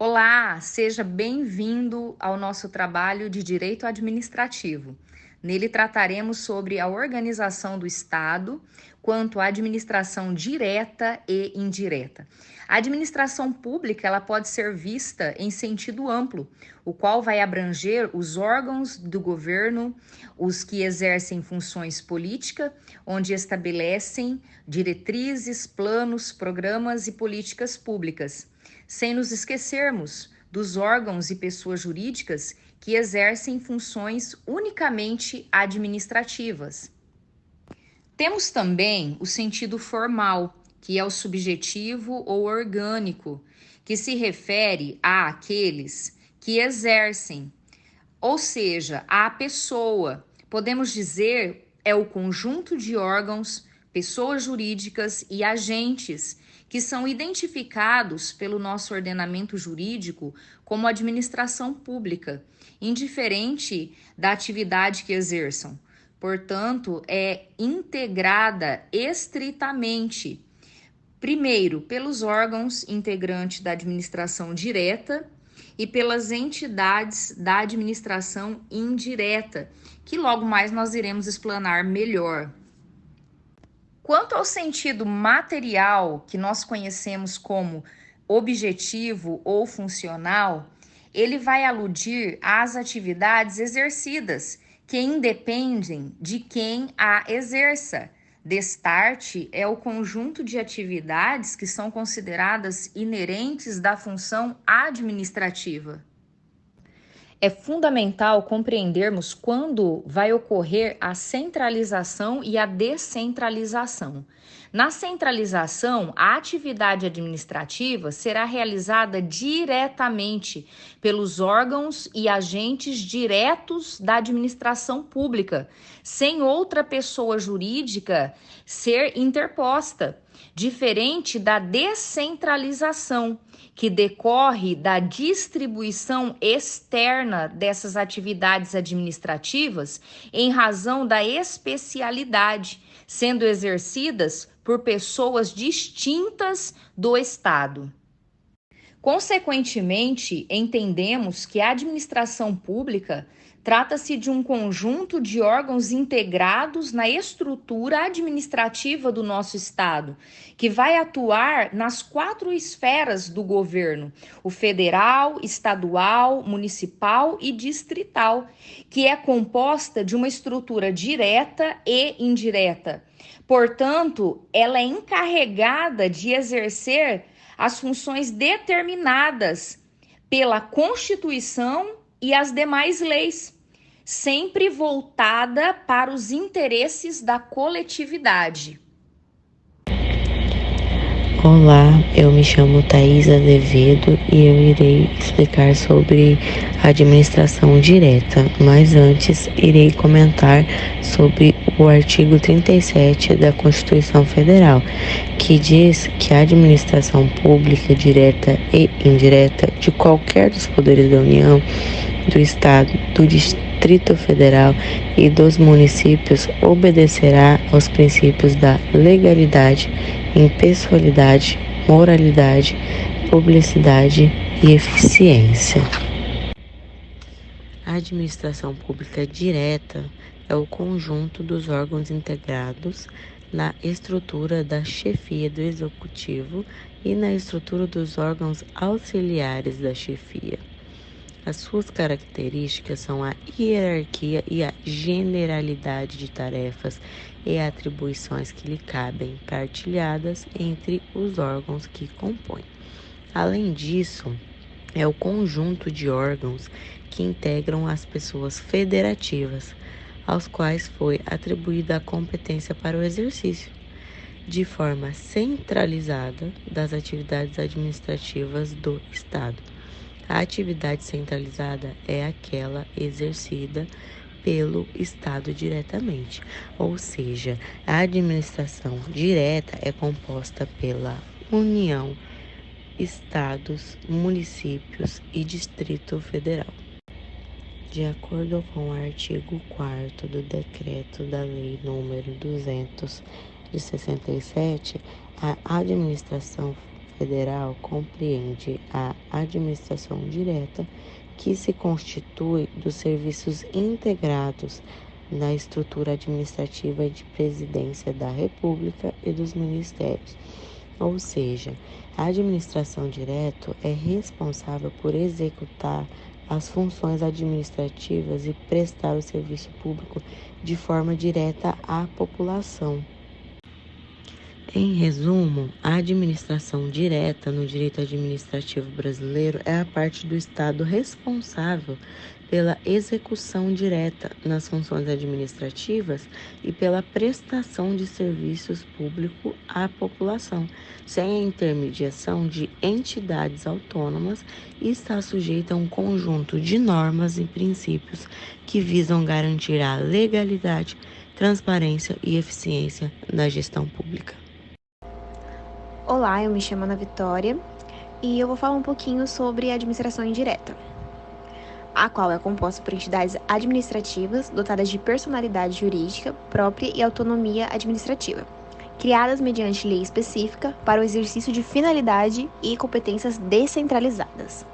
Olá, seja bem-vindo ao nosso trabalho de Direito Administrativo. Nele trataremos sobre a organização do Estado quanto à administração direta e indireta. A administração pública, ela pode ser vista em sentido amplo, o qual vai abranger os órgãos do governo, os que exercem funções políticas, onde estabelecem diretrizes, planos, programas e políticas públicas, sem nos esquecermos dos órgãos e pessoas jurídicas que exercem funções unicamente administrativas. Temos também o sentido formal, que é o subjetivo ou orgânico, que se refere àqueles que exercem, ou seja, à pessoa. Podemos dizer é o conjunto de órgãos, pessoas jurídicas e agentes que são identificados pelo nosso ordenamento jurídico como administração pública, indiferente da atividade que exerçam. Portanto, é integrada estritamente, primeiro, pelos órgãos integrantes da administração direta e pelas entidades da administração indireta, que logo mais nós iremos explanar melhor. Quanto ao sentido material, que nós conhecemos como objetivo ou funcional, ele vai aludir às atividades exercidas, que independem de quem a exerça. Destarte é o conjunto de atividades que são consideradas inerentes da função administrativa. É fundamental compreendermos quando vai ocorrer a centralização e a descentralização. Na centralização, a atividade administrativa será realizada diretamente pelos órgãos e agentes diretos da administração pública, sem outra pessoa jurídica ser interposta, diferente da descentralização, que decorre da distribuição externa dessas atividades administrativas em razão da especialidade, sendo exercidas por pessoas distintas do Estado. Consequentemente, entendemos que a administração pública trata-se de um conjunto de órgãos integrados na estrutura administrativa do nosso Estado, que vai atuar nas 4 esferas do governo: o federal, estadual, municipal e distrital, que é composta de uma estrutura direta e indireta. Portanto, ela é encarregada de exercer as funções determinadas pela Constituição e as demais leis, sempre voltada para os interesses da coletividade. Olá, eu me chamo Thaís Azevedo e eu irei explicar sobre a administração direta, mas antes irei comentar sobre o artigo 37 da Constituição Federal, que diz que a administração pública direta e indireta de qualquer dos poderes da União, do Estado, do Distrito Federal e dos municípios obedecerá aos princípios da legalidade, impessoalidade, moralidade, publicidade e eficiência. A administração pública direta é o conjunto dos órgãos integrados na estrutura da chefia do executivo e na estrutura dos órgãos auxiliares da chefia. As suas características são a hierarquia e a generalidade de tarefas e atribuições que lhe cabem, partilhadas entre os órgãos que compõem. Além disso, é o conjunto de órgãos que integram as pessoas federativas, aos quais foi atribuída a competência para o exercício, de forma centralizada, das atividades administrativas do Estado. A atividade centralizada é aquela exercida pelo Estado diretamente, ou seja, a administração direta é composta pela União, Estados, municípios e Distrito Federal. De acordo com o artigo 4º do Decreto da Lei nº 200 de 67, a administração federal compreende a administração direta, que se constitui dos serviços integrados na estrutura administrativa de Presidência da República e dos Ministérios. Ou seja, a administração direta é responsável por executar as funções administrativas e prestar o serviço público de forma direta à população. Em resumo, a administração direta no direito administrativo brasileiro é a parte do Estado responsável pela execução direta nas funções administrativas e pela prestação de serviços públicos à população, sem a intermediação de entidades autônomas, e está sujeita a um conjunto de normas e princípios que visam garantir a legalidade, transparência e eficiência na gestão pública. Olá, eu me chamo Ana Vitória e eu vou falar um pouquinho sobre a administração indireta, a qual é composta por entidades administrativas dotadas de personalidade jurídica própria e autonomia administrativa, criadas mediante lei específica para o exercício de finalidade e competências descentralizadas.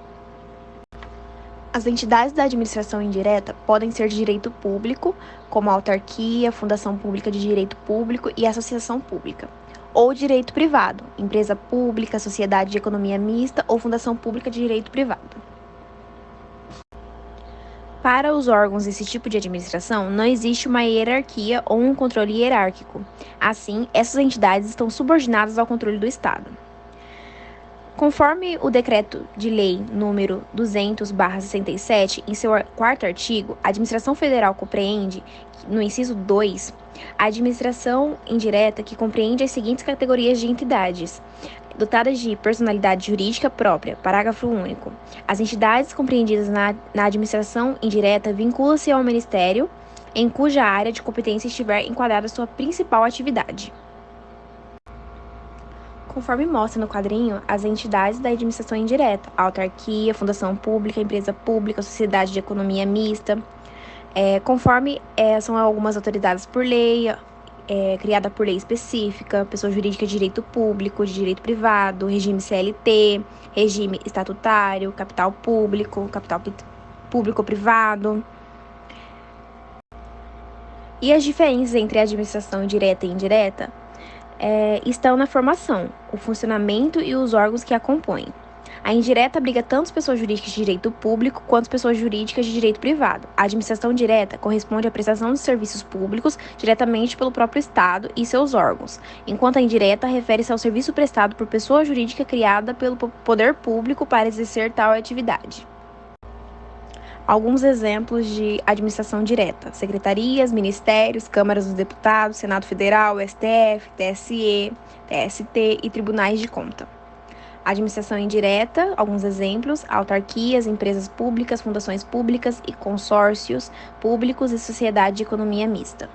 As entidades da administração indireta podem ser de direito público, como a autarquia, fundação pública de direito público e associação pública, ou direito privado, empresa pública, sociedade de economia mista ou fundação pública de direito privado. Para os órgãos desse tipo de administração, não existe uma hierarquia ou um controle hierárquico. Assim, essas entidades estão subordinadas ao controle do Estado. Conforme o Decreto de Lei número 200/67, em seu 4º artigo, a administração federal compreende, no inciso 2, a administração indireta, que compreende as seguintes categorias de entidades dotadas de personalidade jurídica própria. Parágrafo único. As entidades compreendidas na administração indireta vinculam-se ao Ministério em cuja área de competência estiver enquadrada sua principal atividade. Conforme mostra no quadrinho, as entidades da administração indireta, a autarquia, fundação pública, empresa pública, sociedade de economia mista, são algumas autorizadas por lei, criada por lei específica, pessoa jurídica de direito público, de direito privado, regime CLT, regime estatutário, capital público-privado. E as diferenças entre a administração direta e indireta estão na formação, o funcionamento e os órgãos que a compõem. A indireta abriga tanto as pessoas jurídicas de direito público quanto as pessoas jurídicas de direito privado. A administração direta corresponde à prestação de serviços públicos diretamente pelo próprio Estado e seus órgãos, enquanto a indireta refere-se ao serviço prestado por pessoa jurídica criada pelo poder público para exercer tal atividade. Alguns exemplos de administração direta: secretarias, ministérios, câmaras dos deputados, Senado Federal, STF, TSE, TST e tribunais de conta. Administração indireta, alguns exemplos: autarquias, empresas públicas, fundações públicas e consórcios públicos e sociedade de economia mista.